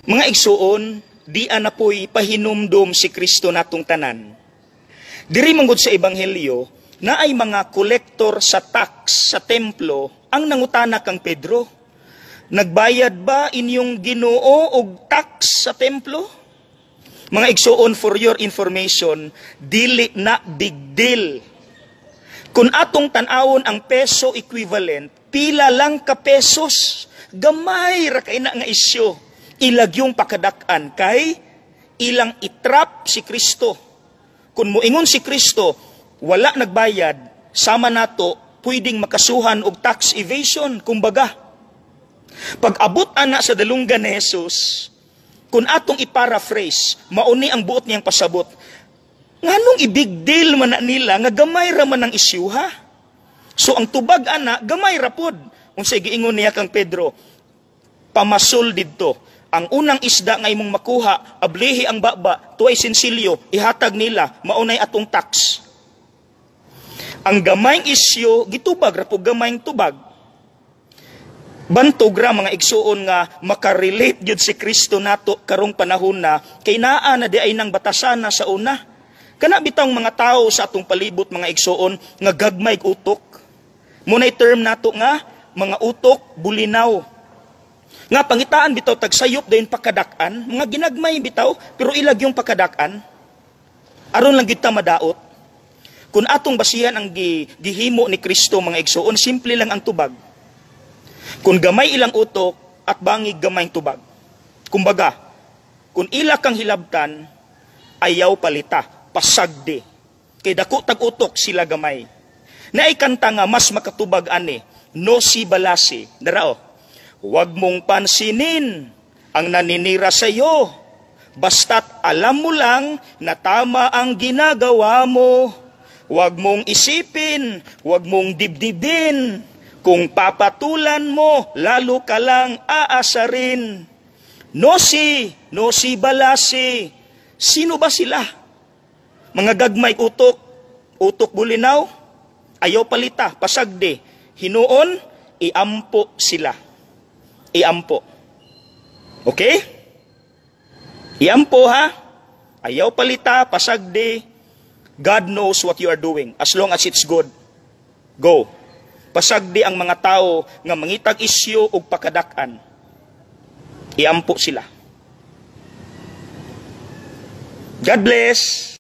Mga igsuon, di anapoy pahinumdum si Kristo natong tanan. Diri manggod sa Ebanghelyo, na ay mga kolektor sa tax sa templo ang nangutana kang Pedro. Nagbayad ba inyong Ginoo og tax sa templo? Mga igsuon, for your information, dili na big deal. Kung atong tanawon ang peso equivalent, pila lang ka pesos. Gamay ra kay na nga isyo. Ilagyong pakadak-an kay ilang itrap si Kristo. Kung moingon si Kristo, wala nagbayad, sama nato, pwedeng makasuhan og tax evasion, kumbaga. Pag abot ana sa dalunggan ni Jesus, kung atong iparaphrase, mauni ang buot niyang pasabot, nganong i-big deal man na nila, nga gamay ra man ang isyu, ha? So ang tubag ana, gamay ra pod. Unsay giingon niya kang Pedro, pamasol didto. Ang unang isda nga imong makuha, ablihi ang baba, tuway sinsilyo, ihatag nila, maunay atong tax. Ang gamayng isyu, gitubag ra po gamayng tubag. Bantog ra mga igsuon nga makarelate gyud si Kristo nato karong panahon na kay naa na di ay nang batasana sa una. Kana bitang mga tao sa atong palibot mga igsuon nga gagmay utok. Munay term nato nga mga utok bulinaw. Nga pangitaan bitaw tagsayop dayon pakadak-an, mga ginagmay bitaw pero ilag yung pakadak-an. Aron lang gyud ta madaot. Kung atong basihan ang gihimo ni Kristo mga igsuon, simple lang ang tubag. Kung gamay ilang utok at bangig gamayng tubag. Kumbaga, kung ila kang hilabtan, ayaw palita, pasagdi. Kay dako tag utok sila gamay. Naikanta nga mas makatubag ani, no si balasi. Darao, huwag mong pansinin ang naninira sa iyo. Basta't alam mo lang na tama ang ginagawa mo. Huwag mong isipin, huwag mong dibdibin. Kung papatulan mo, lalo ka lang aasarin. No si balasi. Sino ba sila? Mga gagmay utok, utok bulinaw, ayaw palita, pasagdi. Hinuon, iampo sila. Iampo. Okay? Iampo ha? Ayaw palita, pasagdi. God knows what you are doing. As long as it's good, go. Pasagdi ang mga tao nga mangitag isyu og pakadak-an. Iampo sila. God bless.